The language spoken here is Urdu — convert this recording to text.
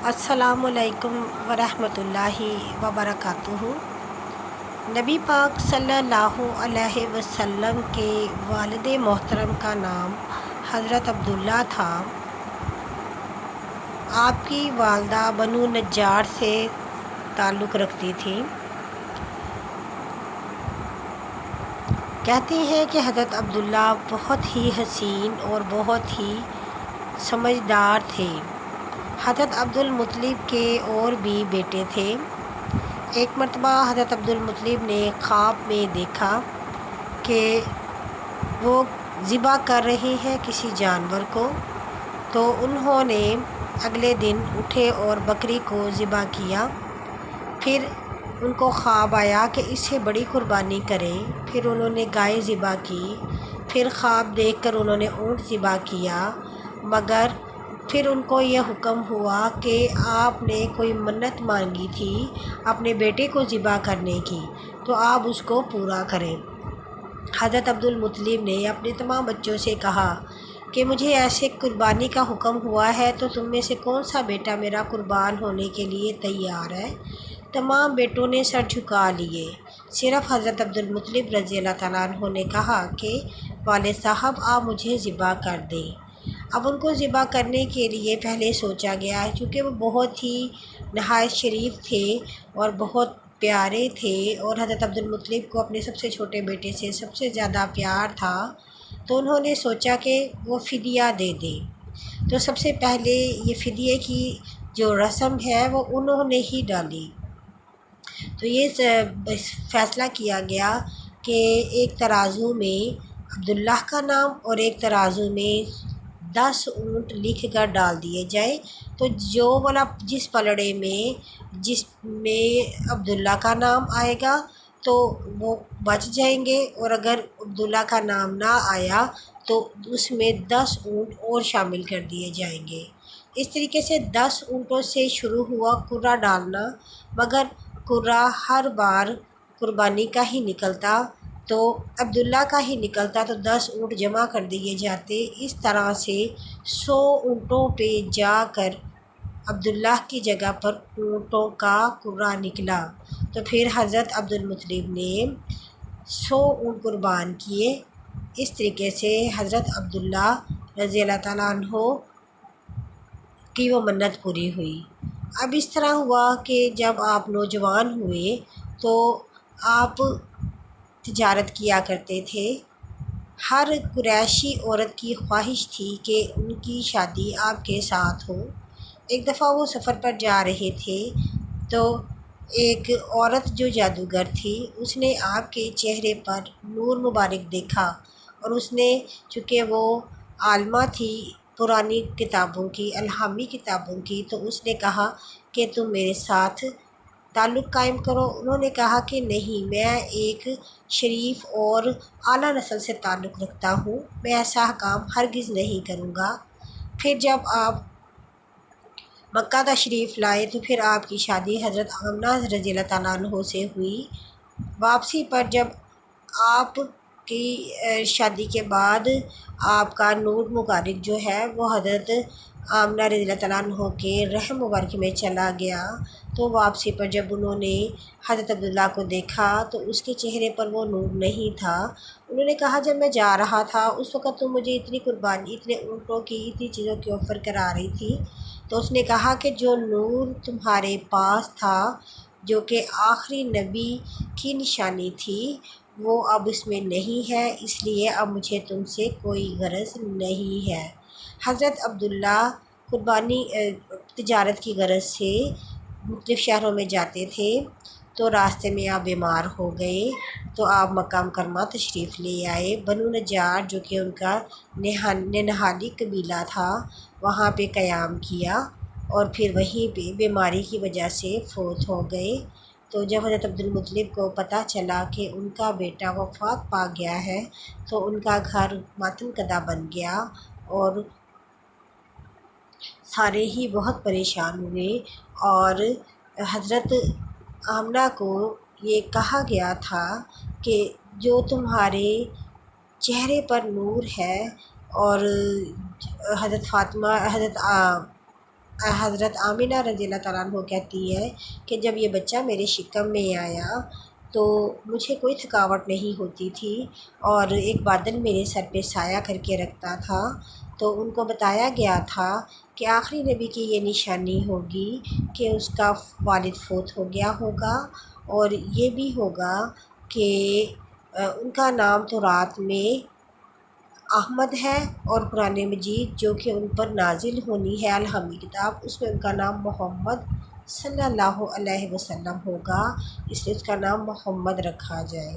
السلام علیکم ورحمۃ اللہ وبرکاتہ۔ نبی پاک صلی اللہ علیہ وسلم کے والد محترم کا نام حضرت عبداللہ تھا۔ آپ کی والدہ بنو نجار سے تعلق رکھتی تھیں۔ کہتے ہیں کہ حضرت عبداللہ بہت ہی حسین اور بہت ہی سمجھدار تھے۔ حضرت عبدالمطلب کے اور بھی بیٹے تھے۔ ایک مرتبہ حضرت عبدالمطلب نے خواب میں دیکھا کہ وہ ذبح کر رہے ہیں کسی جانور کو، تو انہوں نے اگلے دن اٹھے اور بکری کو ذبح کیا۔ پھر ان کو خواب آیا کہ اس سے بڑی قربانی کریں۔ پھر انہوں نے گائے ذبح کی۔ پھر خواب دیکھ کر انہوں نے اونٹ ذبح کیا، مگر پھر ان کو یہ حکم ہوا کہ آپ نے کوئی منت مانگی تھی اپنے بیٹے کو ذبح کرنے کی، تو آپ اس کو پورا کریں۔ حضرت عبدالمطلب نے اپنے تمام بچوں سے کہا کہ مجھے ایسے قربانی کا حکم ہوا ہے، تو تم میں سے کون سا بیٹا میرا قربان ہونے کے لیے تیار ہے؟ تمام بیٹوں نے سر جھکا لیے۔ صرف حضرت عبدالمطلب رضی اللہ تعالیٰ عنہ نے کہا کہ والد صاحب آپ مجھے ذبح کر دیں۔ اب ان کو ذبح کرنے کے لیے پہلے سوچا گیا، چونکہ وہ بہت ہی نہایت شریف تھے اور بہت پیارے تھے، اور حضرت عبدالمطلب کو اپنے سب سے چھوٹے بیٹے سے سب سے زیادہ پیار تھا، تو انہوں نے سوچا کہ وہ فدیہ دے دیں۔ تو سب سے پہلے یہ فدیے کی جو رسم ہے وہ انہوں نے ہی ڈالی۔ تو یہ فیصلہ کیا گیا کہ ایک ترازو میں عبداللہ کا نام اور ایک ترازو میں 10 اونٹ لکھ کر ڈال دیے جائیں، تو جو والا جس پلڑے میں جس میں عبداللہ کا نام آئے گا تو وہ بچ جائیں گے، اور اگر عبداللہ کا نام نہ آیا تو اس میں 10 اونٹ اور شامل کر دیے جائیں گے۔ اس طریقے سے 10 اونٹوں سے شروع ہوا قرعہ ڈالنا، مگر قرعہ ہر بار قربانی کا ہی نکلتا، تو عبداللہ کا ہی نکلتا تو 10 اونٹ جمع کر دیے جاتے۔ اس طرح سے 100 اونٹوں پہ جا کر عبداللہ کی جگہ پر اونٹوں کا قرعہ نکلا، تو پھر حضرت عبدالمطلب نے 100 اونٹ قربان کیے۔ اس طریقے سے حضرت عبداللہ رضی اللہ تعالیٰ عنہ کی وہ منت پوری ہوئی۔ اب اس طرح ہوا کہ جب آپ نوجوان ہوئے تو آپ تجارت کیا کرتے تھے۔ ہر قریشی عورت کی خواہش تھی کہ ان کی شادی آپ کے ساتھ ہو۔ ایک دفعہ وہ سفر پر جا رہے تھے تو ایک عورت جو جادوگر تھی، اس نے آپ کے چہرے پر نور مبارک دیکھا، اور اس نے چونکہ وہ عالمہ تھی پرانی کتابوں کی، الہامی کتابوں کی، تو اس نے کہا کہ تم میرے ساتھ تعلق قائم کرو۔ انہوں نے کہا کہ نہیں، میں ایک شریف اور اعلیٰ نسل سے تعلق رکھتا ہوں، میں ایسا کام ہرگز نہیں کروں گا۔ پھر جب آپ مکہ تشریف لائے تو پھر آپ کی شادی حضرت آمنہ رضی اللہ تعالیٰ عنہ سے ہوئی۔ واپسی پر جب آپ کی شادی کے بعد آپ کا نور مبارک جو ہے وہ حضرت آمنہ رضی اللہ تعالیٰ عنہ کے رحم مبارک میں چلا گیا، تو واپسی پر جب انہوں نے حضرت عبداللہ کو دیکھا تو اس کے چہرے پر وہ نور نہیں تھا۔ انہوں نے کہا جب میں جا رہا تھا اس وقت تم مجھے اتنی قربانی، اتنے اونٹوں کی، اتنی چیزوں کی آفر کرا رہی تھی، تو اس نے کہا کہ جو نور تمہارے پاس تھا جو کہ آخری نبی کی نشانی تھی، وہ اب اس میں نہیں ہے، اس لیے اب مجھے تم سے کوئی غرض نہیں ہے۔ حضرت عبداللہ قربانی تجارت کی غرض سے مختلف شہروں میں جاتے تھے، تو راستے میں آپ بیمار ہو گئے، تو آپ مکہ مکرمہ تشریف لے آئے۔ بنو نجار جو کہ ان کا ننہالی قبیلہ تھا، وہاں پہ قیام کیا، اور پھر وہیں پہ بیماری کی وجہ سے فوت ہو گئے۔ تو جب حضرت عبدالمطلب کو پتہ چلا کہ ان کا بیٹا وفات پا گیا ہے، تو ان کا گھر ماتم کدہ بن گیا، اور سارے ہی بہت پریشان ہوئے، اور حضرت آمنہ کو یہ کہا گیا تھا کہ جو تمہارے چہرے پر نور ہے، اور حضرت حضرت آمنہ رضی اللہ تعالیٰ عنہ کہتی ہے کہ جب یہ بچہ میرے شکم میں آیا تو مجھے کوئی تھکاوٹ نہیں ہوتی تھی، اور ایک بادل میرے سر پہ سایہ کر کے رکھتا تھا۔ تو ان کو بتایا گیا تھا کہ آخری نبی کی یہ نشانی ہوگی کہ اس کا والد فوت ہو گیا ہوگا، اور یہ بھی ہوگا کہ ان کا نام تو رات میں احمد ہے، اور قرآن مجید جو کہ ان پر نازل ہونی ہے الحامی کتاب، اس میں ان کا نام محمد صلی اللہ علیہ وسلم ہوگا، اس لیے اس کا نام محمد رکھا جائے۔